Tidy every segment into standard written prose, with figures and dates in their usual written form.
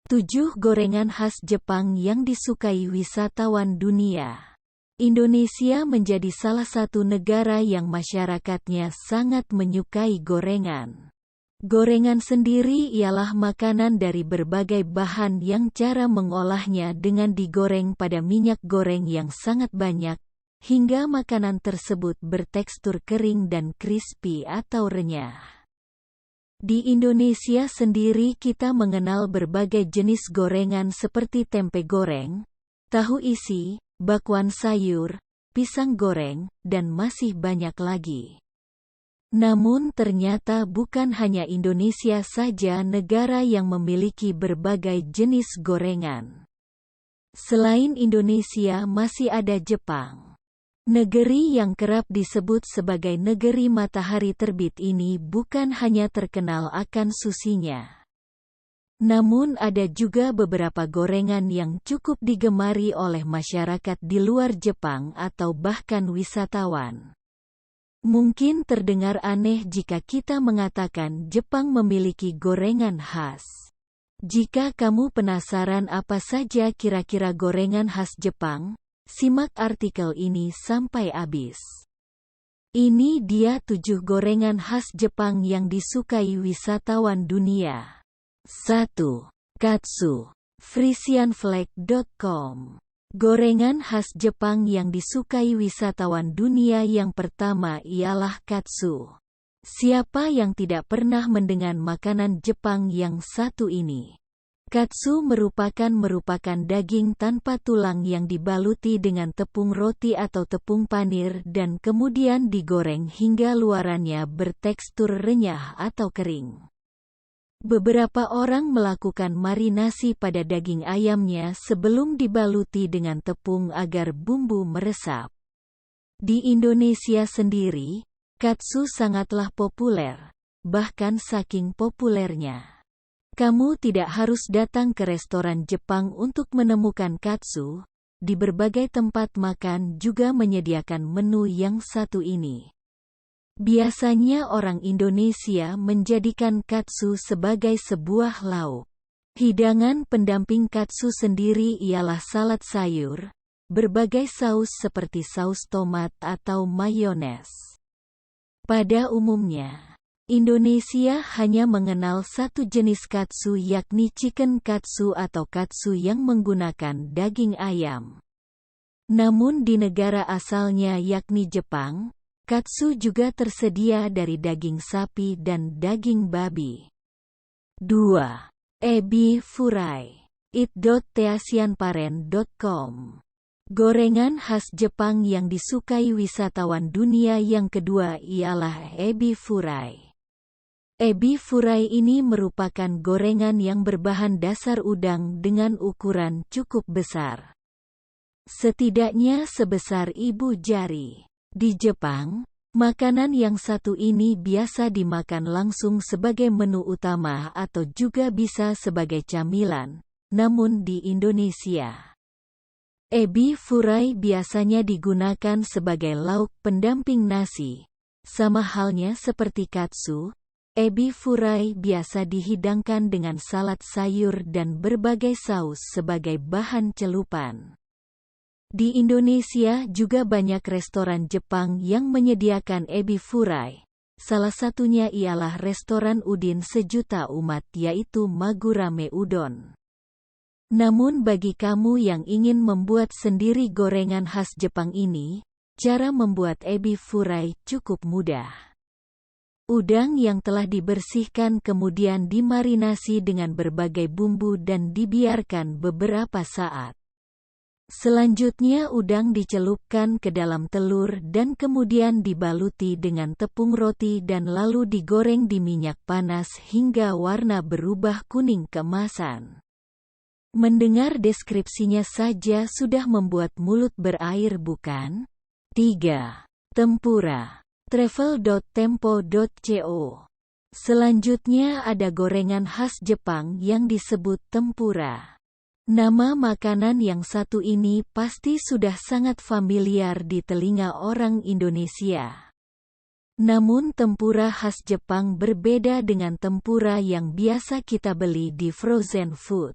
7 gorengan khas Jepang yang disukai wisatawan dunia. Indonesia menjadi salah satu negara yang masyarakatnya sangat menyukai gorengan. Gorengan sendiri ialah makanan dari berbagai bahan yang cara mengolahnya dengan digoreng pada minyak goreng yang sangat banyak, hingga makanan tersebut bertekstur kering dan crispy atau renyah. Di Indonesia sendiri kita mengenal berbagai jenis gorengan seperti tempe goreng, tahu isi, bakwan sayur, pisang goreng, dan masih banyak lagi. Namun ternyata bukan hanya Indonesia saja negara yang memiliki berbagai jenis gorengan. Selain Indonesia masih ada Jepang. Negeri yang kerap disebut sebagai negeri matahari terbit ini bukan hanya terkenal akan susinya. Namun ada juga beberapa gorengan yang cukup digemari oleh masyarakat di luar Jepang atau bahkan wisatawan. Mungkin terdengar aneh jika kita mengatakan Jepang memiliki gorengan khas. Jika kamu penasaran apa saja kira-kira gorengan khas Jepang, simak artikel ini sampai habis. Ini dia 7 gorengan khas Jepang yang disukai wisatawan dunia. 1. Katsu. Frisianflag.com. Gorengan khas Jepang yang disukai wisatawan dunia yang pertama ialah katsu. Siapa yang tidak pernah mendengar makanan Jepang yang satu ini? Katsu merupakan daging tanpa tulang yang dibaluti dengan tepung roti atau tepung panir dan kemudian digoreng hingga luarannya bertekstur renyah atau kering. Beberapa orang melakukan marinasi pada daging ayamnya sebelum dibaluti dengan tepung agar bumbu meresap. Di Indonesia sendiri, katsu sangatlah populer, bahkan saking populernya kamu tidak harus datang ke restoran Jepang untuk menemukan katsu. Di berbagai tempat makan juga menyediakan menu yang satu ini. Biasanya orang Indonesia menjadikan katsu sebagai sebuah lauk. Hidangan pendamping katsu sendiri ialah salad sayur, berbagai saus seperti saus tomat atau mayones. Pada umumnya, Indonesia hanya mengenal satu jenis katsu yakni chicken katsu atau katsu yang menggunakan daging ayam. Namun di negara asalnya yakni Jepang, katsu juga tersedia dari daging sapi dan daging babi. 2. Ebi furai. it.teasianparen.com. Gorengan khas Jepang yang disukai wisatawan dunia yang kedua ialah ebi furai. Ebi furai ini merupakan gorengan yang berbahan dasar udang dengan ukuran cukup besar. Setidaknya sebesar ibu jari. Di Jepang, makanan yang satu ini biasa dimakan langsung sebagai menu utama atau juga bisa sebagai camilan. Namun di Indonesia, ebi furai biasanya digunakan sebagai lauk pendamping nasi. Sama halnya seperti katsu, ebi furai biasa dihidangkan dengan salad sayur dan berbagai saus sebagai bahan celupan. Di Indonesia juga banyak restoran Jepang yang menyediakan ebi furai. Salah satunya ialah restoran Udin sejuta umat yaitu Magurame Udon. Namun bagi kamu yang ingin membuat sendiri gorengan khas Jepang ini, cara membuat ebi furai cukup mudah. Udang yang telah dibersihkan kemudian dimarinasi dengan berbagai bumbu dan dibiarkan beberapa saat. Selanjutnya udang dicelupkan ke dalam telur dan kemudian dibaluti dengan tepung roti dan lalu digoreng di minyak panas hingga warna berubah kuning keemasan. Mendengar deskripsinya saja sudah membuat mulut berair bukan? 3. Tempura. Travel.tempo.co. Selanjutnya ada gorengan khas Jepang yang disebut tempura. Nama makanan yang satu ini pasti sudah sangat familiar di telinga orang Indonesia. Namun tempura khas Jepang berbeda dengan tempura yang biasa kita beli di frozen food.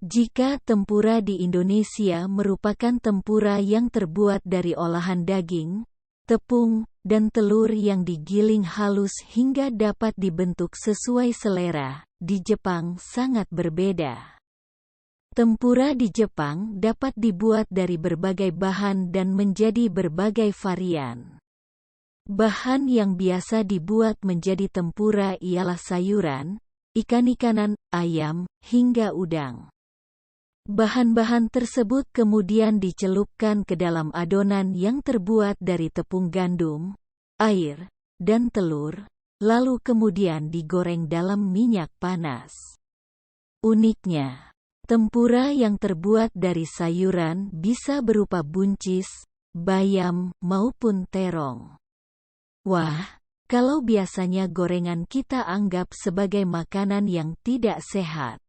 Jika tempura di Indonesia merupakan tempura yang terbuat dari olahan daging, tepung, dan telur yang digiling halus hingga dapat dibentuk sesuai selera, di Jepang sangat berbeda. Tempura di Jepang dapat dibuat dari berbagai bahan dan menjadi berbagai varian. Bahan yang biasa dibuat menjadi tempura ialah sayuran, ikan-ikanan, ayam, hingga udang. Bahan-bahan tersebut kemudian dicelupkan ke dalam adonan yang terbuat dari tepung gandum, air, dan telur, lalu kemudian digoreng dalam minyak panas. Uniknya, tempura yang terbuat dari sayuran bisa berupa buncis, bayam, maupun terong. Wah, kalau biasanya gorengan kita anggap sebagai makanan yang tidak sehat.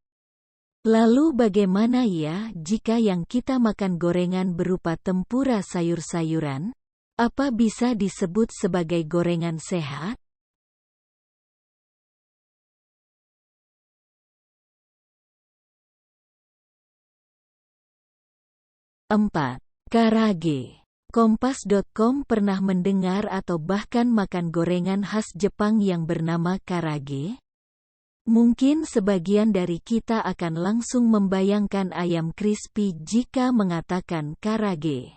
Lalu bagaimana ya jika yang kita makan gorengan berupa tempura sayur-sayuran? Apa bisa disebut sebagai gorengan sehat? Empat. Karage. Kompas.com pernah mendengar atau bahkan makan gorengan khas Jepang yang bernama karage? Mungkin sebagian dari kita akan langsung membayangkan ayam crispy jika mengatakan karage.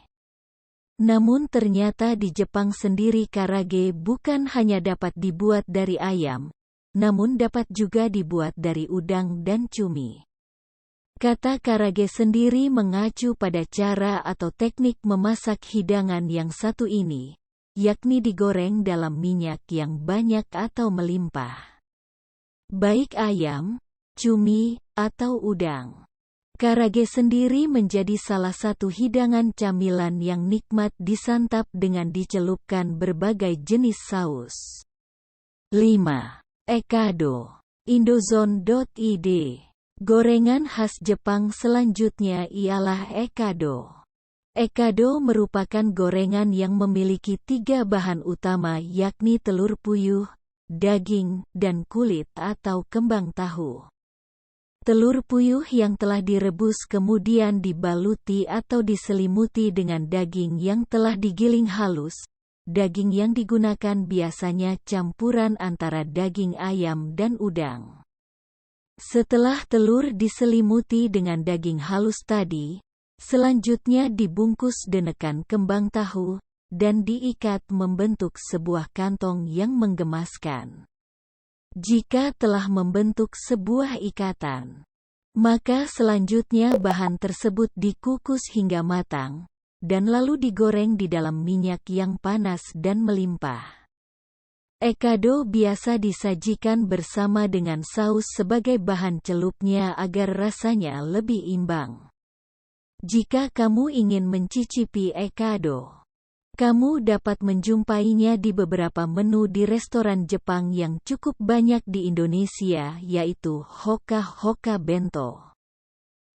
Namun ternyata di Jepang sendiri karage bukan hanya dapat dibuat dari ayam, namun dapat juga dibuat dari udang dan cumi. Kata karage sendiri mengacu pada cara atau teknik memasak hidangan yang satu ini, yakni digoreng dalam minyak yang banyak atau melimpah. Baik ayam, cumi, atau udang. Karage sendiri menjadi salah satu hidangan camilan yang nikmat disantap dengan dicelupkan berbagai jenis saus. 5. Ekado. Indozone.id. Gorengan khas Jepang selanjutnya ialah ekado. Ekado merupakan gorengan yang memiliki 3 bahan utama yakni telur puyuh, daging, dan kulit atau kembang tahu. Telur puyuh yang telah direbus kemudian dibaluti atau diselimuti dengan daging yang telah digiling halus. Daging yang digunakan biasanya campuran antara daging ayam dan udang. Setelah telur diselimuti dengan daging halus tadi, selanjutnya dibungkus denekan kembang tahu, dan diikat membentuk sebuah kantong yang menggemaskan. Jika telah membentuk sebuah ikatan, maka selanjutnya bahan tersebut dikukus hingga matang, dan lalu digoreng di dalam minyak yang panas dan melimpah. Ekado biasa disajikan bersama dengan saus sebagai bahan celupnya agar rasanya lebih imbang. Jika kamu ingin mencicipi ekado, kamu dapat menjumpainya di beberapa menu di restoran Jepang yang cukup banyak di Indonesia, yaitu Hoka Hoka Bento.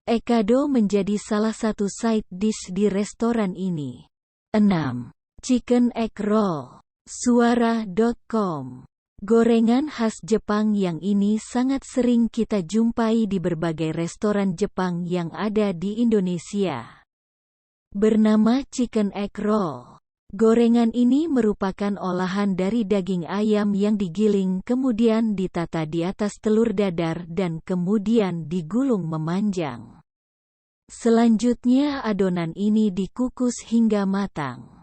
Ekado menjadi salah satu side dish di restoran ini. 6. Chicken egg roll. Suara.com. Gorengan khas Jepang yang ini sangat sering kita jumpai di berbagai restoran Jepang yang ada di Indonesia. Bernama chicken egg roll. Gorengan ini merupakan olahan dari daging ayam yang digiling kemudian ditata di atas telur dadar dan kemudian digulung memanjang. Selanjutnya adonan ini dikukus hingga matang.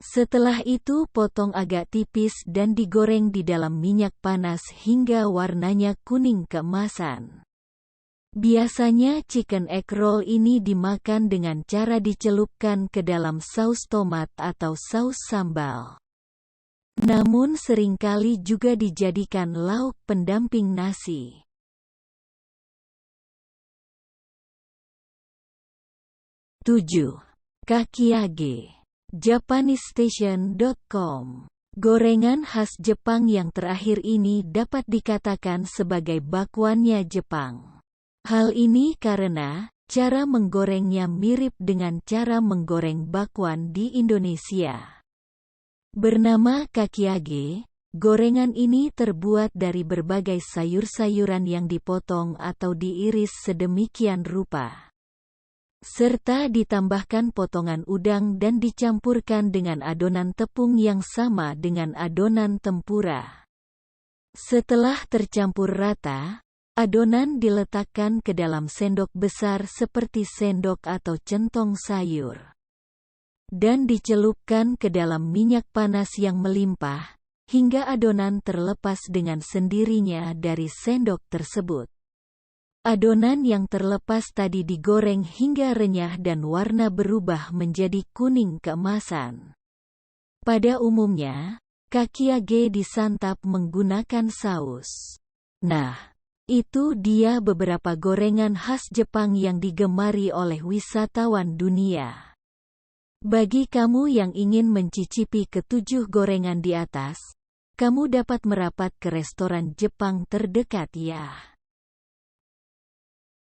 Setelah itu potong agak tipis dan digoreng di dalam minyak panas hingga warnanya kuning keemasan. Biasanya chicken egg roll ini dimakan dengan cara dicelupkan ke dalam saus tomat atau saus sambal. Namun seringkali juga dijadikan lauk pendamping nasi. 7. Kakiage. JapaneseStation.com. Gorengan khas Jepang yang terakhir ini dapat dikatakan sebagai bakwannya Jepang. Hal ini karena cara menggorengnya mirip dengan cara menggoreng bakwan di Indonesia. Bernama kakiage, Gorengan ini terbuat dari berbagai sayur-sayuran yang dipotong atau diiris sedemikian rupa, serta ditambahkan potongan udang dan dicampurkan dengan adonan tepung yang sama dengan adonan tempura. Setelah tercampur rata, adonan diletakkan ke dalam sendok besar seperti sendok atau centong sayur, dan dicelupkan ke dalam minyak panas yang melimpah, hingga adonan terlepas dengan sendirinya dari sendok tersebut. Adonan yang terlepas tadi digoreng hingga renyah dan warna berubah menjadi kuning keemasan. Pada umumnya, kakiage disantap menggunakan saus. Nah, itu dia beberapa gorengan khas Jepang yang digemari oleh wisatawan dunia. Bagi kamu yang ingin mencicipi ketujuh gorengan di atas, kamu dapat merapat ke restoran Jepang terdekat ya.